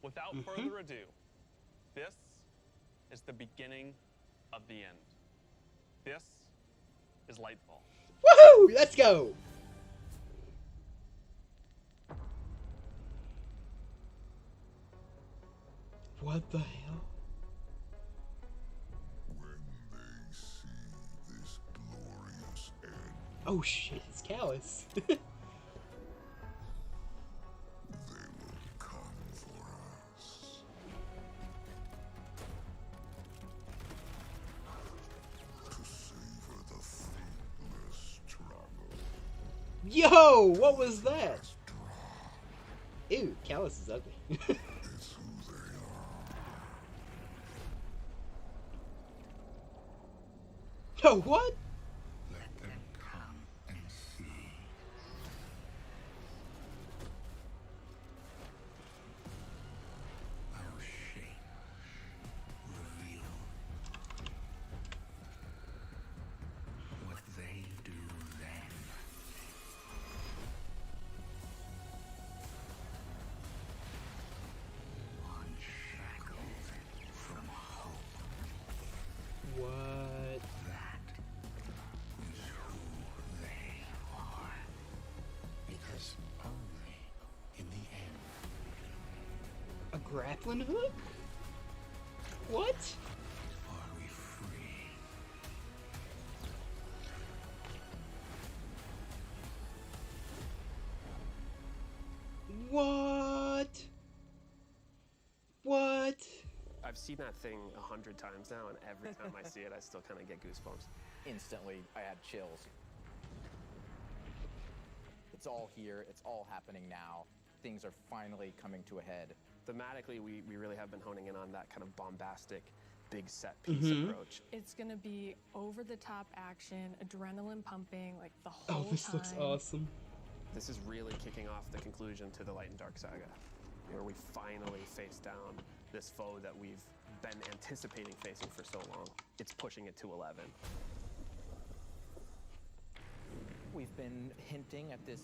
Without further ado, this is the beginning of the end. This is Lightfall. Woohoo! Let's go! What the hell? When they see this glorious end, Oh shit, it's Callus. they will come for us. To savor the fruitless struggle. Yo, what was that? Ew, Callus is ugly. It's who they are. Oh, what? Let them come and see. Our shame reveal what they do then. Unshackled from hope. What? That is who they are. Because only in the end A grappling hook? What? are we free. What? What? I've seen that thing 100 times now, and every time I see it, I still kind of get goosebumps. Instantly, I had chills. It's all here, it's all happening now. Things are finally coming to a head. Thematically, we really have been honing in on that kind of bombastic, big set piece approach. It's gonna be over-the-top action, adrenaline pumping, like the Oh, whole this time. looks awesome. This is really kicking off the conclusion to the Light and Dark saga, where we finally face down this foe that we've been anticipating facing for so long. It's pushing it to 11. We've been hinting at this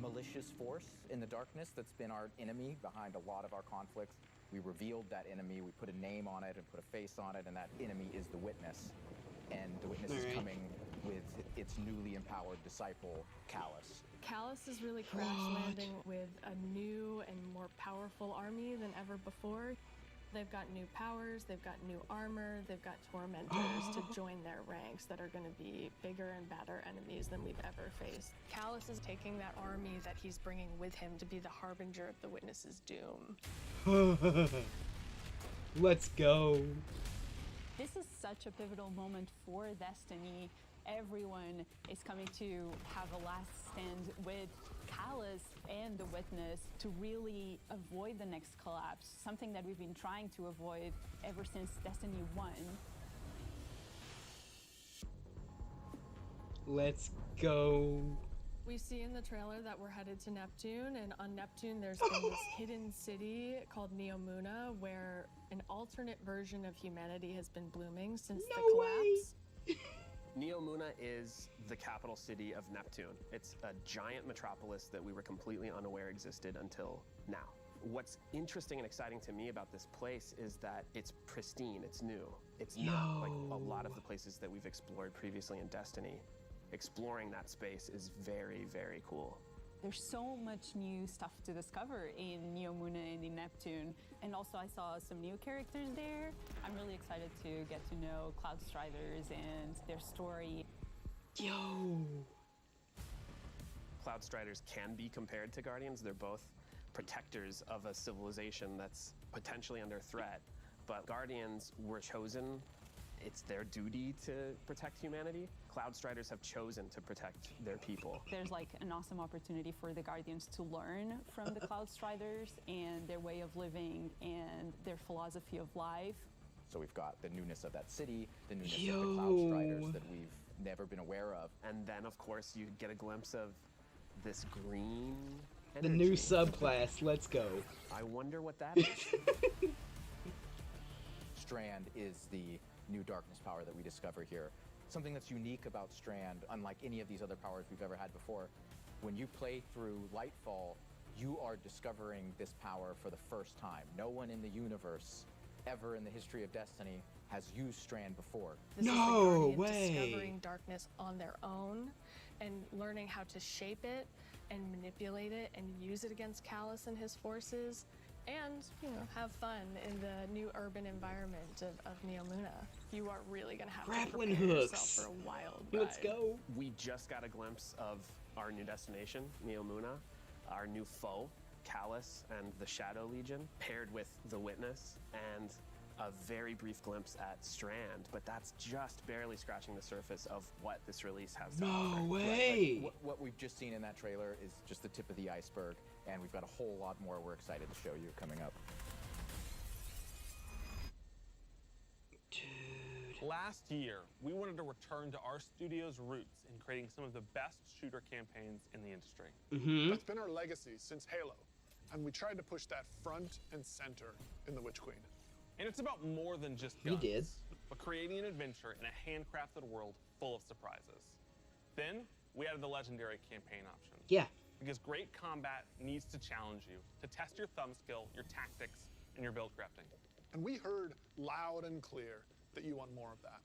malicious force in the darkness that's been our enemy behind a lot of our conflicts. We revealed that enemy, we put a name on it and put a face on it, and that enemy is the Witness. And the Witness is Alright. coming with its newly empowered disciple, Callus. Callus is really crash landing with a new and more powerful army than ever before. They've got new powers, they've got new armor, they've got tormentors to join their ranks that are going to be bigger and badder enemies than we've ever faced. Callus is taking that army that he's bringing with him to be the harbinger of the Witness's doom. Let's go. This is such a pivotal moment for Destiny. Everyone is coming to have a last stand with Callus and the Witness to really avoid the next collapse, something that we've been trying to avoid ever since Destiny 1. Let's go. We see in the trailer that we're headed to Neptune, and on Neptune there's been this hidden city called Neomuna where an alternate version of humanity has been blooming since the No way. collapse. Neomuna is the capital city of Neptune. It's a giant metropolis that we were completely unaware existed until now. What's interesting and exciting to me about this place is that it's pristine, it's new. It's not like a lot of the places that we've explored previously in Destiny. Exploring that space is very, very cool. There's so much new stuff to discover in Neomuna and in Neptune. And also I saw some new characters there. I'm really excited to get to know Cloud Striders and their story. Yo. Cloud Striders can be compared to Guardians. They're both protectors of a civilization that's potentially under threat. But Guardians were chosen. It's their duty to protect humanity. Cloud Striders have chosen to protect their people. There's like an awesome opportunity for the Guardians to learn from the Cloud Striders and their way of living and their philosophy of life. So we've got the newness of that city, the newness of the Yo. Cloud Striders that we've never been aware of. And then, of course, you get a glimpse of this green The energy. new subclass. Let's go. I wonder what that is. Strand is the new darkness power that we discover here. Something that's unique about Strand, unlike any of these other powers we've ever had before, when you play through Lightfall, You are discovering this power for the first time. No one in the universe ever in the history of Destiny has used Strand before. This is the No Guardian way. discovering darkness on their own and learning how to shape it and manipulate it and use it against Callus and his forces, and, you know, have fun in the new urban environment of Neomuna. You are really gonna have Grappling to prepare yourself hooks. for a wild ride. Let's go. We just got a glimpse of our new destination, Neomuna, our new foe, Callus and the Shadow Legion, paired with the Witness, and a very brief glimpse at Strand, but that's just barely scratching the surface of what this release has to offer. No way. What we've just seen in that trailer is just the tip of the iceberg, and we've got a whole lot more we're excited to show you coming up. Dude. Last year, we wanted to return to our studio's roots in creating some of the best shooter campaigns in the industry. That's been our legacy since Halo, and we tried to push that front and center in The Witch Queen. And it's about more than just We guns, did. but creating an adventure in a handcrafted world full of surprises. Then, we added the legendary campaign option. Yeah. Because great combat needs to challenge you, to test your thumb skill, your tactics, and your build crafting. And we heard loud and clear that you want more of that.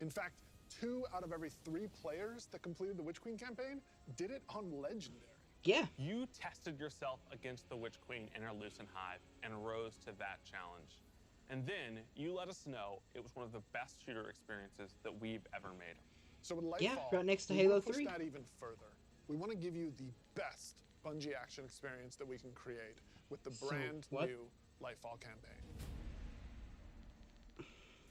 In fact, 2 out of every 3 players that completed the Witch Queen campaign did it on Legendary. Yeah. You tested yourself against the Witch Queen in her Lucent Hive and rose to that challenge. And then you let us know it was one of the best shooter experiences that we've ever made. So with Lightfall, Yeah, right next to we Halo wanna push 3. that even further. We want to give you the best Bungie action experience that we can create with the brand what? new Lightfall campaign.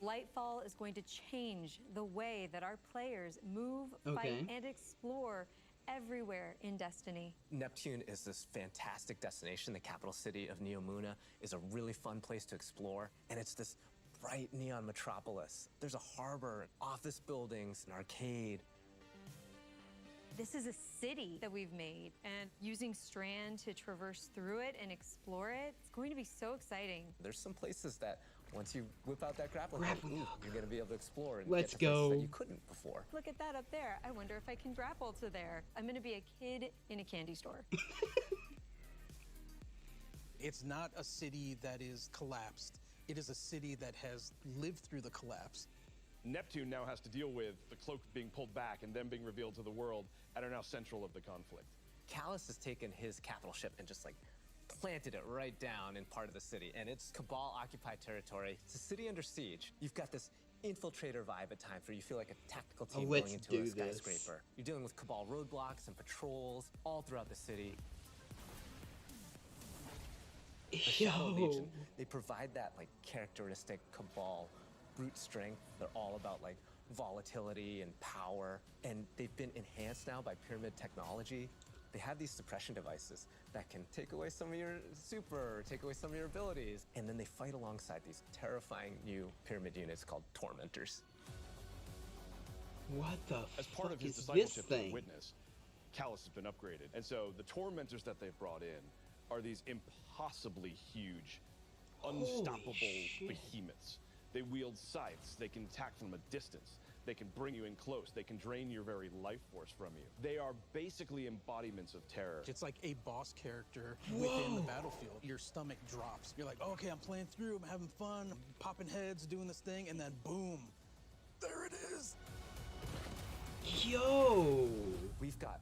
Lightfall is going to change the way that our players move, fight, and explore everywhere in Destiny. Neptune is this fantastic destination. The capital city of Neomuna is a really fun place to explore, and it's this bright neon metropolis. There's a harbor, office buildings, an arcade. This is a city that we've made, and using Strand to traverse through it and explore it, it's going to be so exciting. There's some places that once you whip out that grappling hook, you're gonna be able to explore and Let's get to places go. that you couldn't before. Look at that up there. I wonder if I can grapple to there. I'm going to be a kid in a candy store. It's not a city that is collapsed. It is a city that has lived through the collapse. Neptune now has to deal with the cloak being pulled back and them being revealed to the world and are now central of the conflict. Callus has taken his capital ship and just like planted it right down in part of the city, and it's Cabal-occupied territory. It's a city under siege. You've got this infiltrator vibe at times where you feel like a tactical team let's going into do a this. skyscraper. You're dealing with Cabal roadblocks and patrols all throughout the city. The Shadow Legion, they provide that like characteristic Cabal brute strength. They're all about like volatility and power, and they've been enhanced now by Pyramid technology. They have these suppression devices that can take away some of your super, or take away some of your abilities, and then they fight alongside these terrifying new Pyramid units called Tormentors. What the As part fuck of his is this discipleship to the thing? Witness, Callus has been upgraded. And so the Tormentors that they've brought in are these impossibly huge, unstoppable shit. behemoths. They wield scythes, they can attack from a distance, they can bring you in close, they can drain your very life force from you. They are basically embodiments of terror. It's like a boss character within the battlefield. Your stomach drops. You're like, okay, I'm playing through, I'm having fun, I'm popping heads, doing this thing, and then boom, there it is. Yo! We've got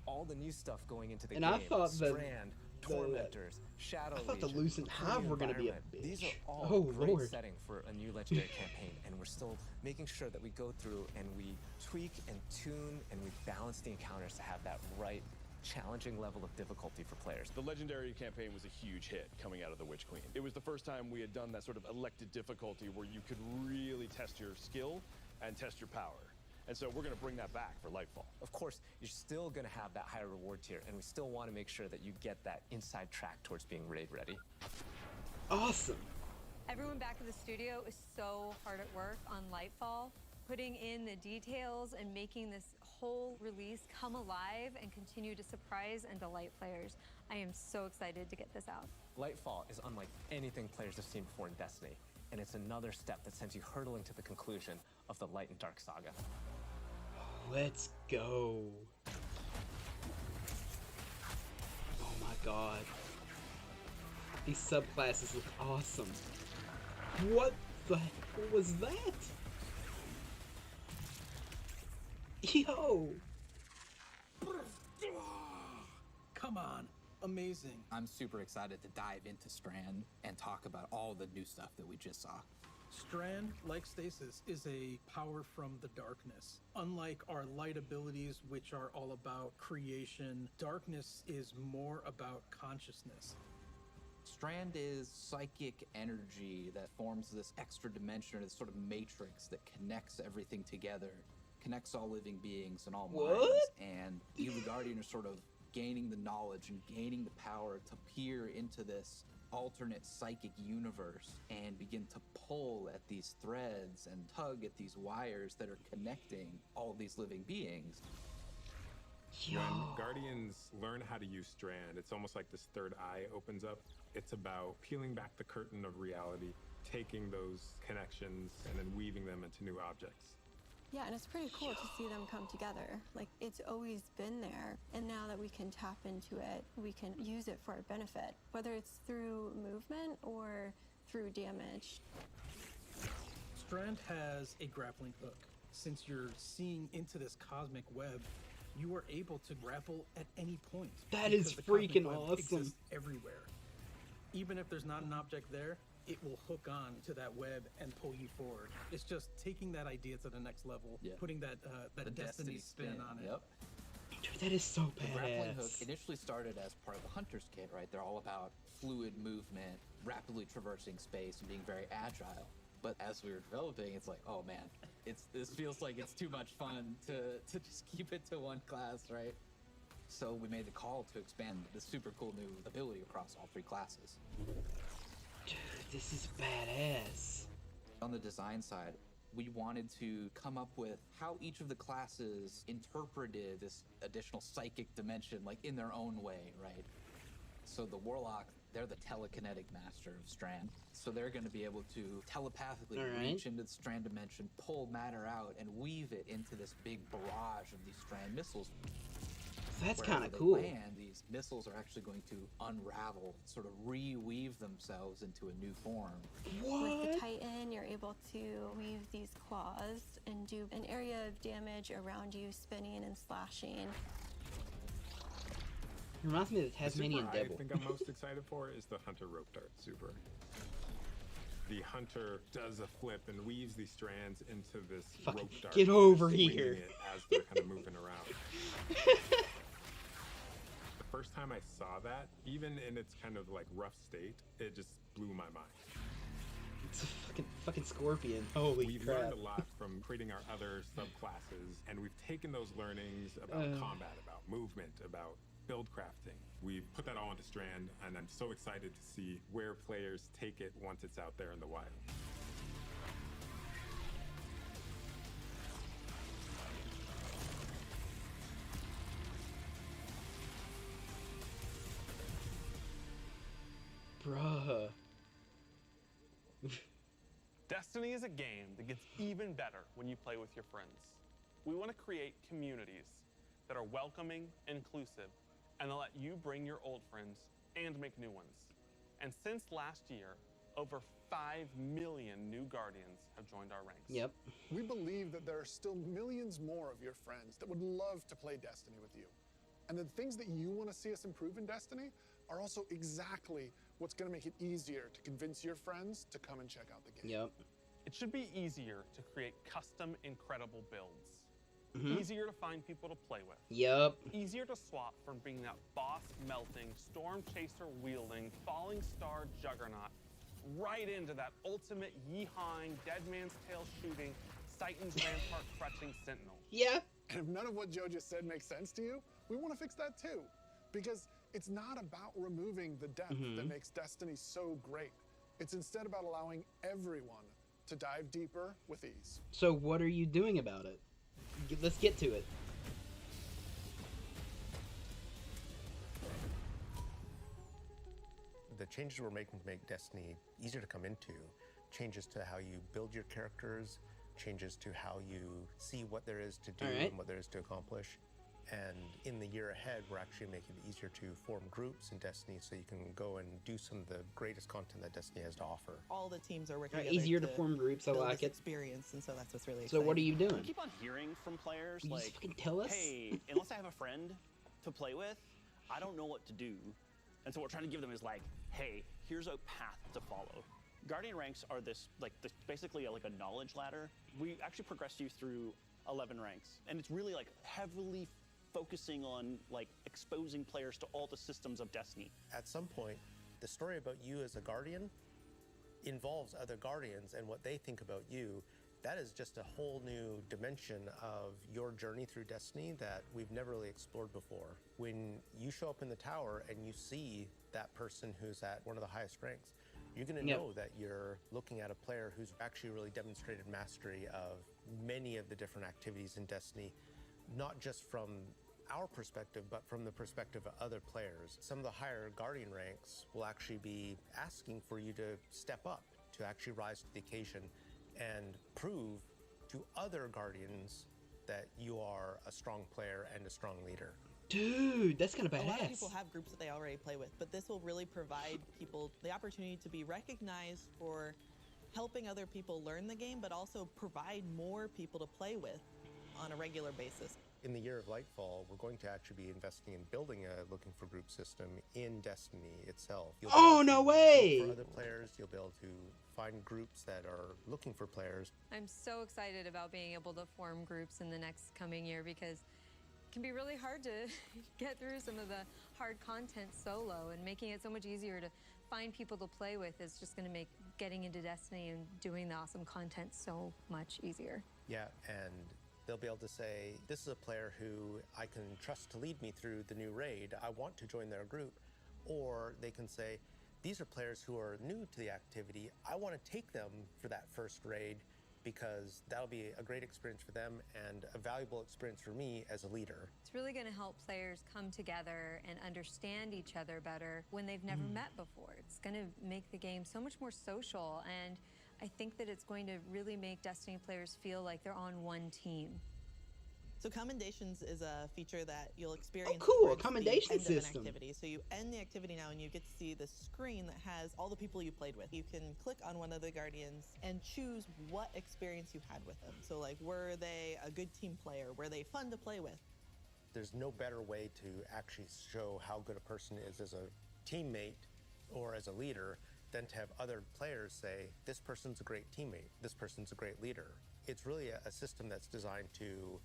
all the new stuff going into the And game. I thought Strand, Tormentors, Shadow I thought the Legion, Lucent Hive were gonna be a environment. These bitch. are all Oh, great Lord. setting for a new legendary campaign, and we're still making sure that we go through and we tweak and tune and we balance the encounters to have that right challenging level of difficulty for players. The Legendary campaign was a huge hit coming out of the Witch Queen. It was the first time we had done that sort of elected difficulty where you could really test your skill and test your power. And so we're going to bring that back for Lightfall. Of course, you're still going to have that higher reward tier, and we still want to make sure that you get that inside track towards being raid ready. Awesome. Everyone back at the studio is so hard at work on Lightfall, putting in the details and making this whole release come alive and continue to surprise and delight players. I am so excited to get this out. Lightfall is unlike anything players have seen before in Destiny, and it's another step that sends you hurtling to the conclusion of the Light and Dark saga. Let's go. Oh my god. These subclasses look awesome. What the hell was that? Yo! Come on. Amazing. I'm super excited to dive into Strand and talk about all the new stuff that we just saw. Strand, like Stasis, is a power from the darkness. Unlike our light abilities, which are all about creation, darkness is more about consciousness. Strand is psychic energy that forms this extra dimension, or this sort of matrix that connects everything together, connects all living beings and all minds. And you, the Guardian, are sort of gaining the knowledge and gaining the power to peer into this alternate psychic universe and begin to pull at these threads and tug at these wires that are connecting all these living beings. When Guardians learn how to use Strand, it's almost like this third eye opens up. It's about peeling back the curtain of reality, taking those connections and then weaving them into new objects. Yeah, and it's pretty cool to see them come together. Like, it's always been there, and now that we can tap into it, we can use it for our benefit, whether it's through movement or through damage. Strand has a grappling hook. Since you're seeing into this cosmic web, you are able to grapple at any point. That is freaking awesome. Exists everywhere. Even if there's not an object there, it will hook on to that web and pull you forward. It's just taking that idea to the next level, putting that destiny spin on it. Yep. Dude, that is so The grappling hook badass. initially started as part of the Hunter's Kit, right? They're all about fluid movement, rapidly traversing space, and being very agile. But as we were developing, it's like, oh man, this feels like it's too much fun to just keep it to one class, right? So we made the call to expand the super cool new ability across all 3 classes. Dude, this is badass. On the design side, we wanted to come up with how each of the classes interpreted this additional psychic dimension, like in their own way, right? So the Warlock, they're the telekinetic master of Strand. So they're going to be able to telepathically reach into the Strand dimension, pull matter out, and weave it into this big barrage of these Strand missiles. That's Wherever kind of they cool. land, these missiles are actually going to unravel, sort of reweave themselves into a new form. With the Titan, you're able to weave these claws and do an area of damage around you, spinning and slashing. Reminds me of the Tasmanian the super Devil. I think I'm most excited for is the Hunter Rope Dart super. The Hunter does a flip and weaves these strands into this rope dart. Get over just winging here. it as they're kind of moving around. The first time I saw that, even in its kind of like rough state, it just blew my mind. It's a fucking scorpion. Holy We've crap. learned a lot from creating our other subclasses, and we've taken those learnings about combat, about movement, about build crafting. We've put that all into Strand, and I'm so excited to see where players take it once it's out there in the wild. Bruh. Destiny is a game that gets even better when you play with your friends. We want to create communities that are welcoming, inclusive, and that let you bring your old friends and make new ones. And since last year, over 5 million new Guardians have joined our ranks. Yep. We believe that there are still millions more of your friends that would love to play Destiny with you. And the things that you want to see us improve in Destiny are also exactly what's going to make it easier to convince your friends to come and check out the game. Yep. It should be easier to create custom, incredible builds. Easier to find people to play with. Yep. Easier to swap from being that boss-melting, storm-chaser-wielding, falling star juggernaut right into that ultimate yeehawing, dead man's tail shooting, Titan's rampart crutching sentinel. Yeah. And if none of what Joe just said makes sense to you, we want to fix that too. Because it's not about removing the depth that makes Destiny so great. It's instead about allowing everyone to dive deeper with ease. So what are you doing about it? Let's get to it. The changes we're making to make Destiny easier to come into, changes to how you build your characters, changes to how you see what there is to do and what there is to accomplish. And in the year ahead, we're actually making it easier to form groups in Destiny so you can go and do some of the greatest content that Destiny has to offer. All the teams are working together easier to form groups, I build like this it. experience, and so that's what's really So exciting. what are you doing? I keep on hearing from players Will you like, fucking tell us? hey, unless I have a friend to play with, I don't know what to do. And so what we're trying to give them is like, hey, here's a path to follow. Guardian ranks are basically like a knowledge ladder. We actually progress you through 11 ranks, and it's really like heavily focusing on like exposing players to all the systems of Destiny. At some point, the story about you as a Guardian involves other Guardians and what they think about you. That is just a whole new dimension of your journey through Destiny that we've never really explored before. When you show up in the tower and you see that person who's at one of the highest ranks, you're going to know that you're looking at a player who's actually really demonstrated mastery of many of the different activities in Destiny, not just from our perspective, but from the perspective of other players. Some of the higher Guardian ranks will actually be asking for you to step up, to actually rise to the occasion and prove to other Guardians that you are a strong player and a strong leader. Dude, that's kind of badass. A lot of people have groups that they already play with, but this will really provide people the opportunity to be recognized for helping other people learn the game, but also provide more people to play with on a regular basis. In the year of Lightfall, we're going to actually be investing in building a looking for group system in Destiny itself. Oh, no way! For other players, you'll be able to find groups that are looking for players. I'm so excited about being able to form groups in the next coming year because it can be really hard to get through some of the hard content solo, and making it so much easier to find people to play with is just going to make getting into Destiny and doing the awesome content so much easier. Yeah, and they'll be able to say, this is a player who I can trust to lead me through the new raid. I want to join their group. Or they can say, these are players who are new to the activity. I want to take them for that first raid because that'll be a great experience for them and a valuable experience for me as a leader. It's really going to help players come together and understand each other better when they've never met before. It's going to make the game so much more social, and I think that it's going to really make Destiny players feel like they're on one team. So commendations is a feature that you'll experience. Oh, cool, a towards commendation the end of an system. activity. So you end the activity now, and you get to see the screen that has all the people you played with. You can click on one of the Guardians and choose what experience you had with them. So like, were they a good team player? Were they fun to play with? There's no better way to actually show how good a person is as a teammate or as a leader than to have other players say, this person's a great teammate, this person's a great leader. It's really a system that's designed to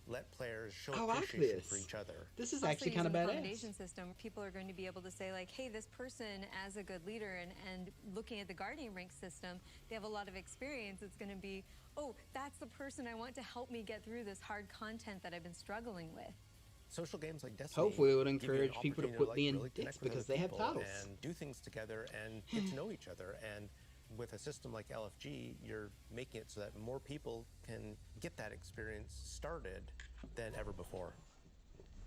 let players show appreciation for each other. This is Also, actually kind of using the badass. commendation system, people are going to be able to say like, hey, this person as a good leader, and looking at the Guardian rank system, they have a lot of experience. It's going to be, oh, that's the person I want to help me get through this hard content that I've been struggling with. Social games like Destiny Hopefully it would give you an encourage people to opportunity quit being really dicks connect with because other they have people titles. and do things together and get to know each other. And with a system like LFG, you're making it so that more people can get that experience started than ever before.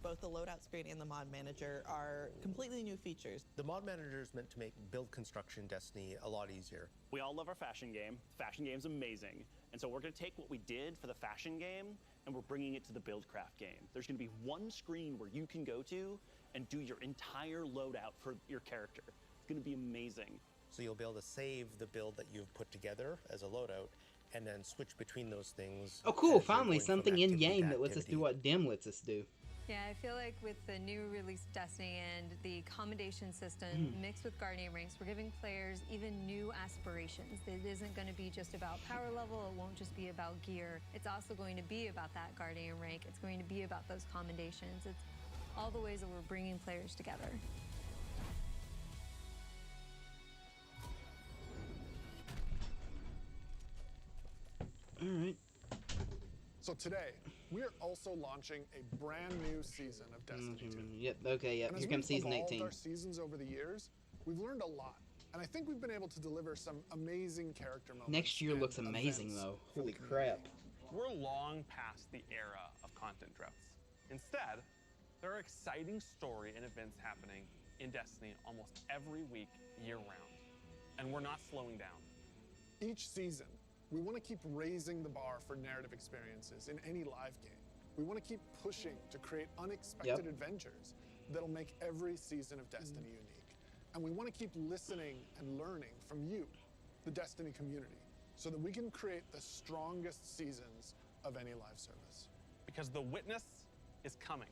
Both the loadout screen and the mod manager are completely new features. The mod manager is meant to make build construction Destiny a lot easier. We all love our fashion game. Fashion game's amazing. And so we're going to take what we did for the fashion game and we're bringing it to the Buildcraft game. There's going to be one screen where you can go to and do your entire loadout for your character. It's going to be amazing. So you'll be able to save the build that you've put together as a loadout and then switch between those things. Oh, cool! Finally, something in game that lets us do what Dim lets us do. Yeah, I feel like with the new release Destiny and the commendation system mixed with Guardian ranks, we're giving players even new aspirations. It isn't going to be just about power level. It won't just be about gear. It's also going to be about that Guardian rank. It's going to be about those commendations. It's all the ways that we're bringing players together. All right. So today, we are also launching a brand new season of Destiny 2. Yep, okay, yep. And Here as comes we've season evolved 18. our seasons over the years, we've learned a lot. And I think we've been able to deliver some amazing character moments. Next year and looks amazing, events though. for the Holy community. crap. We're long past the era of content droughts. Instead, there are exciting story and events happening in Destiny almost every week, year-round. And we're not slowing down. Each season, we want to keep raising the bar for narrative experiences in any live game. We want to keep pushing to create unexpected adventures that'll make every season of Destiny unique. And we want to keep listening and learning from you, the Destiny community, so that we can create the strongest seasons of any live service. Because the witness is coming.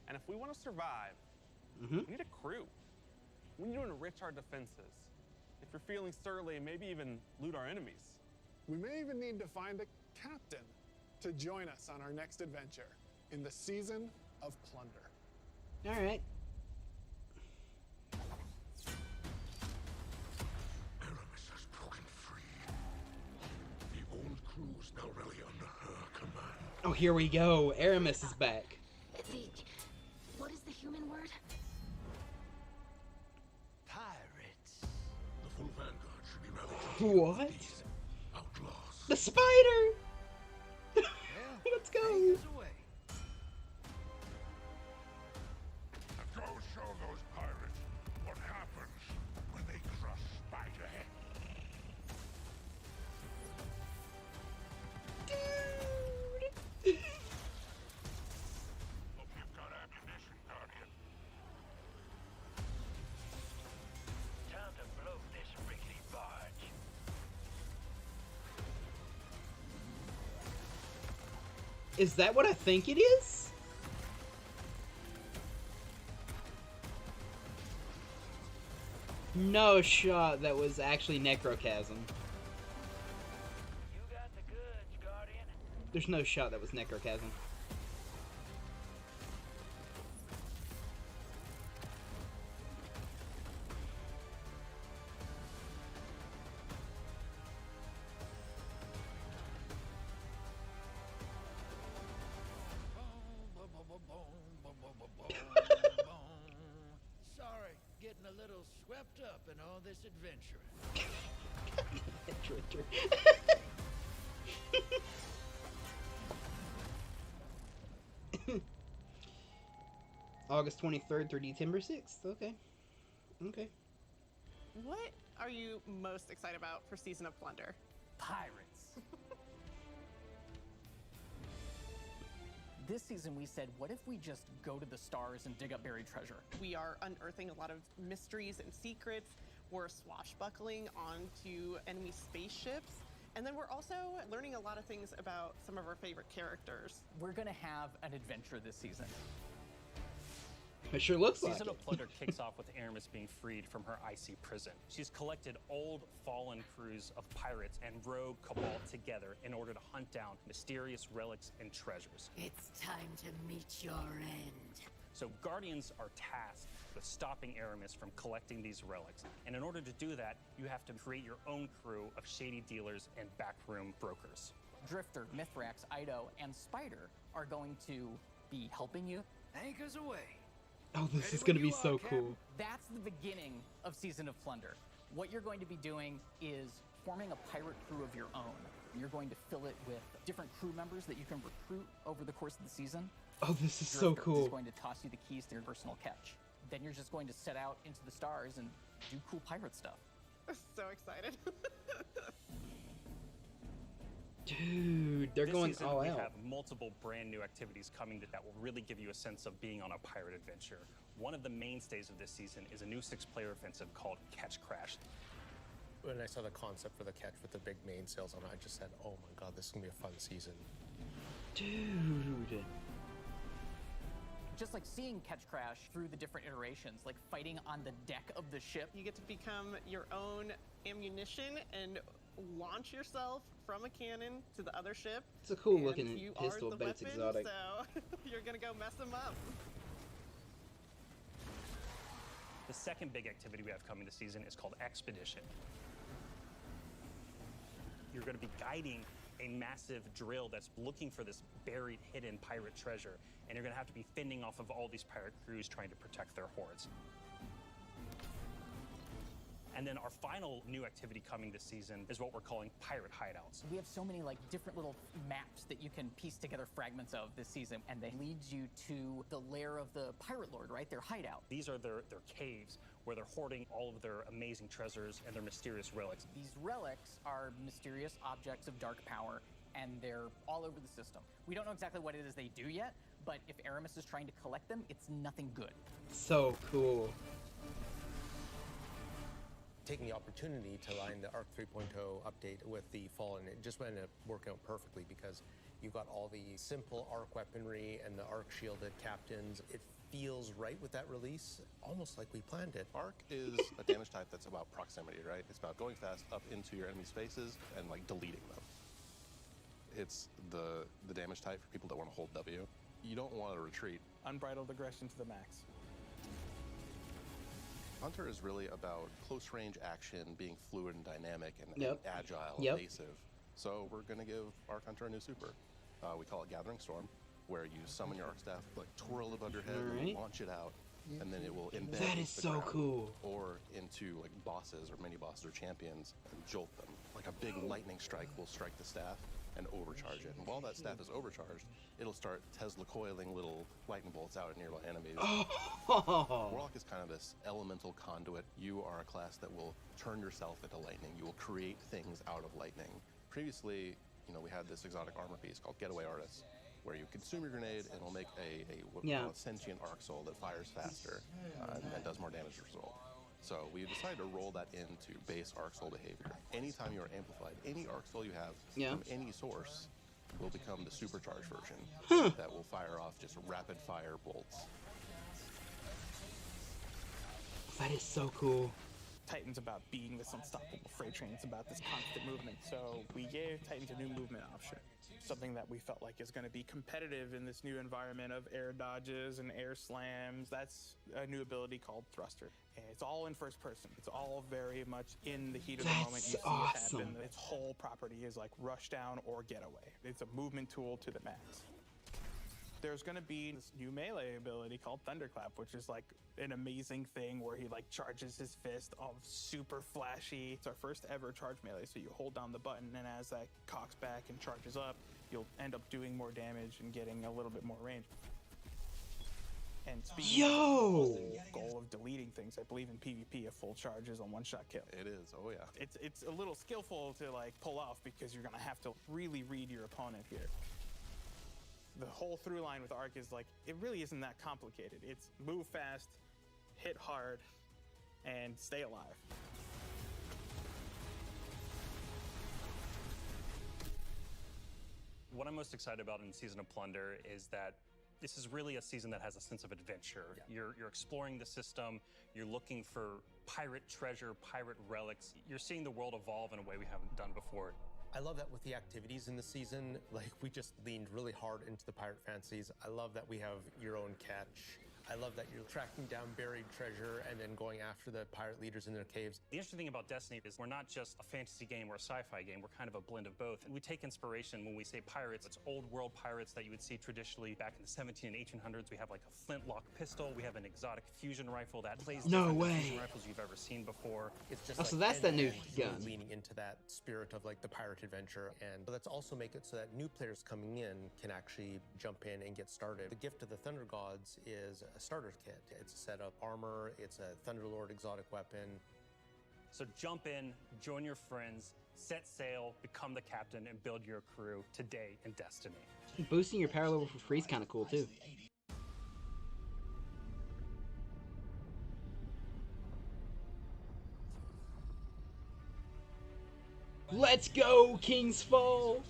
And if we want to survive, we need a crew. We need to enrich our defenses. If you're feeling surly, maybe even loot our enemies. We may even need to find a captain to join us on our next adventure in the Season of Plunder. All right. Aramis has broken free. The old crew's now really under her command. Oh, here we go. Aramis is back. What is the human word? Pirates. The full vanguard should be rallied. What? Outlaws. The spider! Let's go. Go show those pirates what happens when they crush Spiderhead. Hope you've got ammunition, Guardian. Time to blow this rickety barge. Is that what I think it is? No shot that was actually Necrochasm. There's no shot that was Necrochasm. Sorry, getting a little swept up in all this adventuring. August 23rd through December 6th. Okay. Okay. What are you most excited about for Season of Plunder? Pirates. This season we said, what if we just go to the stars and dig up buried treasure? We are unearthing a lot of mysteries and secrets. We're swashbuckling onto enemy spaceships. And then we're also learning a lot of things about some of our favorite characters. We're gonna have an adventure this season. It sure looks like Season it. of Plunder kicks off with Aramis being freed from her icy prison. She's collected old, fallen crews of pirates and rogue cabal together in order to hunt down mysterious relics and treasures. It's time to meet your end. So Guardians are tasked with stopping Aramis from collecting these relics. And in order to do that, you have to create your own crew of shady dealers and backroom brokers. Drifter, Mithrax, Ido, and Spider are going to be helping you. Anchors away. Oh, this is gonna be so cool. That's the beginning of Season of Plunder. What you're going to be doing is forming a pirate crew of your own. You're going to fill it with different crew members that you can recruit over the course of the season. Oh, this is so Drifter cool. is going to toss you the keys to your personal catch. Then you're just going to set out into the stars and do cool pirate stuff. So excited. Dude, they're This going season, all we out. have multiple brand new activities coming that will really give you a sense of being on a pirate adventure. One of the mainstays of this season is a new 6-player offensive called Catch Crash. When I saw the concept for the catch with the big mainsails on it, I just said, oh my god, this is gonna be a fun season. Dude. Just like seeing Catch Crash through the different iterations, like fighting on the deck of the ship. You get to become your own ammunition and launch yourself from a cannon to the other ship. It's a cool and looking you pistol, are the but it's weapon, exotic. So you're gonna go mess them up. The second big activity we have coming this season is called Expedition. You're going to be guiding a massive drill that's looking for this buried, hidden pirate treasure, and you're going to have to be fending off of all these pirate crews trying to protect their hoards. And then our final new activity coming this season is what we're calling Pirate Hideouts. We have so many like different little maps that you can piece together fragments of this season, and they lead you to the lair of the Pirate Lord, right? Their hideout. These are their caves where they're hoarding all of their amazing treasures and their mysterious relics. These relics are mysterious objects of dark power, and they're all over the system. We don't know exactly what it is they do yet, but if Aramis is trying to collect them, it's nothing good. So cool. Taking the opportunity to line the Arc 3.0 update with the Fallen, it just ended up working out perfectly because you've got all the simple Arc weaponry and the Arc shielded captains. It feels right with that release, almost like we planned it. Arc is a damage type that's about proximity, right? It's about going fast up into your enemy's faces and like deleting them. It's the damage type for people that want to hold W. You don't want to retreat. Unbridled aggression to the max. Hunter is really about close range action, being fluid and dynamic and, Yep. and agile, Yep. evasive. So we're gonna give Arc Hunter a new super. We call it Gathering Storm, where you summon your Arc Staff, like twirl it above your head, and Alright. launch it out, and then it will embed That into is the so ground, cool. or into like bosses or mini bosses or champions and jolt them. Like a big lightning strike will strike the staff and overcharge it. And while that staff is overcharged, it'll start Tesla coiling little lightning bolts out at nearby enemies. Oh. Warlock is kind of this elemental conduit. You are a class that will turn yourself into lightning. You will create things out of lightning. Previously, we had this exotic armor piece called Getaway Artist, where you consume your grenade and it'll make what we call a sentient arc soul that fires faster and does more damage per soul. So we decided to roll that into base arc soul behavior. Anytime you are amplified, any arc soul you have from any source will become the supercharged version that will fire off just rapid fire bolts. That is so cool. Titan's about being this unstoppable freight train. It's about this constant movement. So we gave Titans a new movement option. Something that we felt like is going to be competitive in this new environment of air dodges and air slams. That's a new ability called Thruster. And it's all in first person. It's all very much in the heat of the moment. You see awesome. it happen. Its whole property is like rush down or getaway. It's a movement tool to the max. There's going to be this new melee ability called Thunderclap, which is like an amazing thing where he like charges his fist, all super flashy. It's our first ever charge melee, so you hold down the button, and as that cocks back and charges up, you'll end up doing more damage and getting a little bit more range. And speaking of the whole goal of deleting things, I believe in PvP, a full charge is a one-shot kill. It is, oh yeah. It's a little skillful to like pull off because you're gonna have to really read your opponent here. The whole through line with Arc is like, it really isn't that complicated. It's move fast, hit hard, and stay alive. What I'm most excited about in Season of Plunder is that this is really a season that has a sense of adventure. You're exploring the system, you're looking for pirate treasure, pirate relics. You're seeing the world evolve in a way we haven't done before. I love that with the activities in the season, like we just leaned really hard into the pirate fancies. I love that we have your own catch. I love that you're tracking down buried treasure and then going after the pirate leaders in their caves. The interesting thing about Destiny is we're not just a fantasy game or a sci-fi game, we're kind of a blend of both. And we take inspiration when we say pirates. It's old world pirates that you would see traditionally back in the 17 and 1800s. We have like a flintlock pistol, we have an exotic fusion rifle that plays No different than way. fusion rifles you've ever seen before. It's just Oh, so that's that new gun. Leaning into that spirit of like the pirate adventure, and let's also make it so that new players coming in can actually jump in and get started. The gift of the Thunder Gods is a starter kit. It's a set of armor, it's a Thunderlord exotic weapon. So jump in, join your friends, set sail, become the captain, and build your crew today in Destiny. Boosting your power level for free is kind of cool too. Let's go, King's Fall!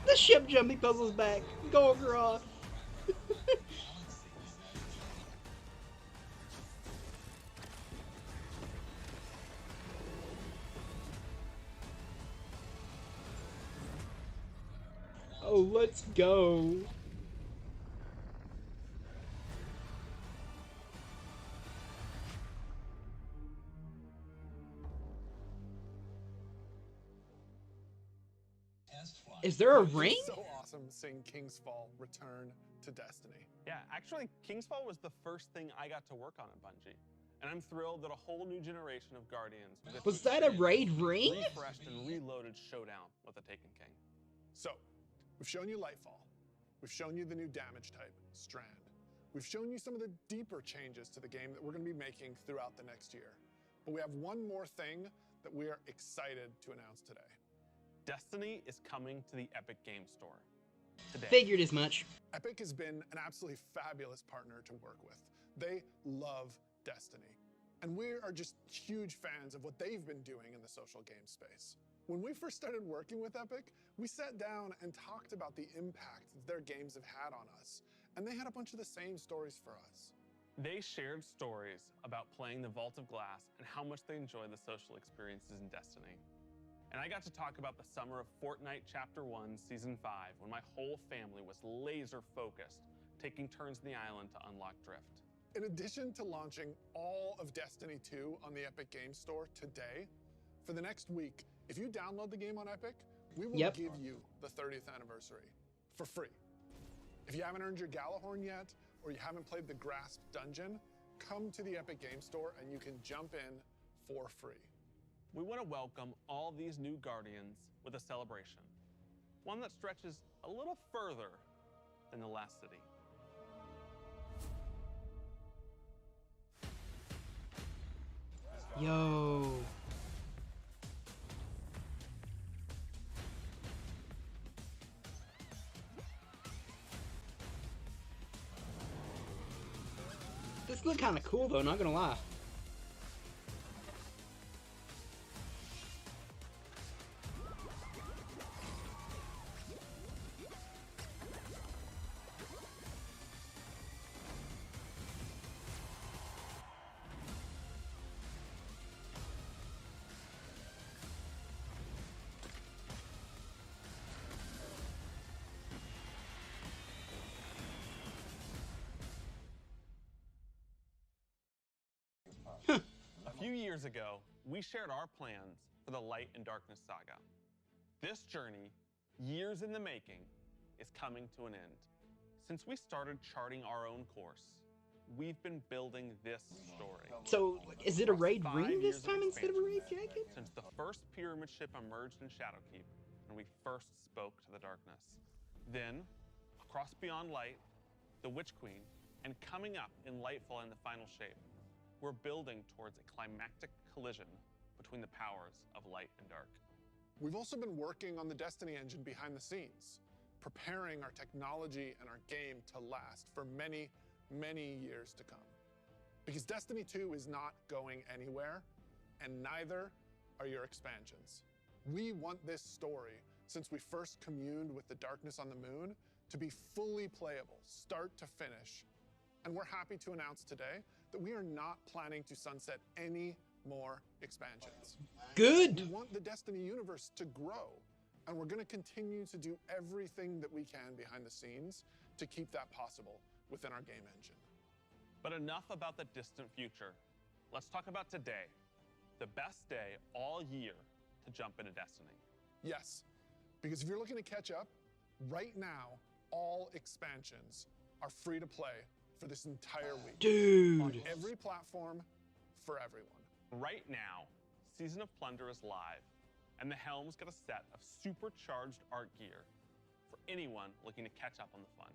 The ship jumping puzzle's back. Golgroth. Oh, let's go. Is there a ring? It's so awesome seeing King's Fall return to Destiny. Yeah, actually, King's Fall was the first thing I got to work on at Bungie. And I'm thrilled that a whole new generation of Guardians will get to Was that a experience raid ring? refreshed and reloaded showdown with the Taken King. So, we've shown you Lightfall. We've shown you the new damage type, Strand. We've shown you some of the deeper changes to the game that we're going to be making throughout the next year. But we have one more thing that we are excited to announce today. Destiny is coming to the Epic Game Store today. Figured as much. Epic has been an absolutely fabulous partner to work with. They love Destiny. And we are just huge fans of what they've been doing in the social game space. When we first started working with Epic, we sat down and talked about the impact that their games have had on us. And they had a bunch of the same stories for us. They shared stories about playing the Vault of Glass and how much they enjoy the social experiences in Destiny. And I got to talk about the summer of Fortnite Chapter 1, Season 5, when my whole family was laser focused, taking turns in the island to unlock Drift. In addition to launching all of Destiny 2 on the Epic Game Store today, for the next week, if you download the game on Epic, we will give you the 30th anniversary for free. If you haven't earned your Galahorn yet, or you haven't played the Grasp Dungeon, come to the Epic Game Store and you can jump in for free. We want to welcome all these new Guardians with a celebration, one that stretches a little further than the last city. Yo. This looked kind of cool though, not gonna lie. A few years ago, we shared our plans for the Light and Darkness saga. This journey, years in the making, is coming to an end. Since we started charting our own course, we've been building this story. So, is it a raid ring this time instead of a raid jacket? Since the first pyramid ship emerged in Shadowkeep, and we first spoke to the darkness. Then, across Beyond Light, the Witch Queen, and coming up in Lightfall in the final shape, we're building towards a climactic collision between the powers of light and dark. We've also been working on the Destiny engine behind the scenes, preparing our technology and our game to last for many, many years to come. Because Destiny 2 is not going anywhere, and neither are your expansions. We want this story, since we first communed with the darkness on the moon, to be fully playable, start to finish. And we're happy to announce today that we are not planning to sunset any more expansions. Good. We want the Destiny universe to grow, and we're going to continue to do everything that we can behind the scenes to keep that possible within our game engine. But enough about the distant future. Let's talk about today, the best day all year to jump into Destiny. Yes, because if you're looking to catch up, right now, all expansions are free to play for this entire week. Dude. On every platform, for everyone. Right now, Season of Plunder is live, and the Helm's got a set of supercharged art gear for anyone looking to catch up on the fun.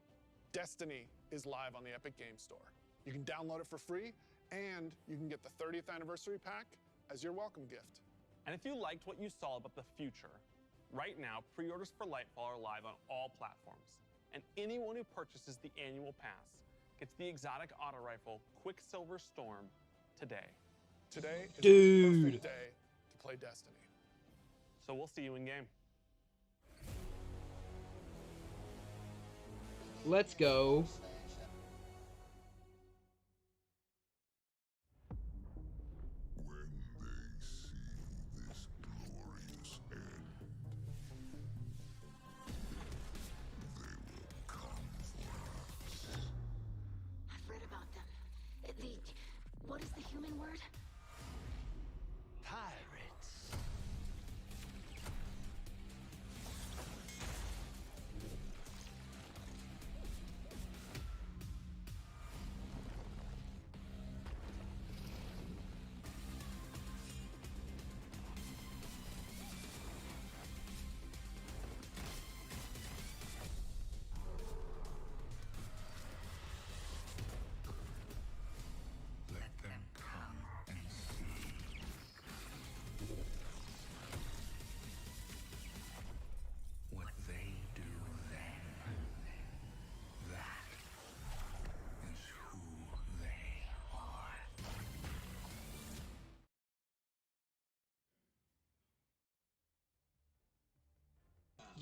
Destiny is live on the Epic Game Store. You can download it for free, and you can get the 30th anniversary pack as your welcome gift. And if you liked what you saw about the future, right now, pre-orders for Lightfall are live on all platforms. And anyone who purchases the annual pass gets the exotic auto rifle Quicksilver Storm today. Today is Dude. the perfect day to play Destiny. So we'll see you in game. Let's go. I've read about them. What is the human word? Pirates.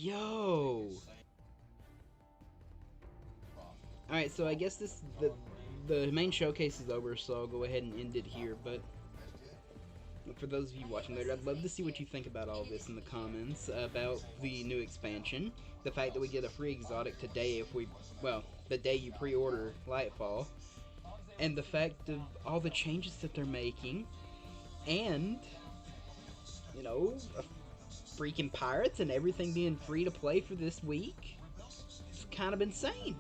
Yo! Alright, so I guess the main showcase is over, so I'll go ahead and end it here, but for those of you watching later, I'd love to see what you think about all this in the comments, about the new expansion, the fact that we get a free exotic today if we, well, the day you pre-order Lightfall, and the fact of all the changes that they're making, and, you know, freaking pirates and everything being free to play for this week. It's kind of insane.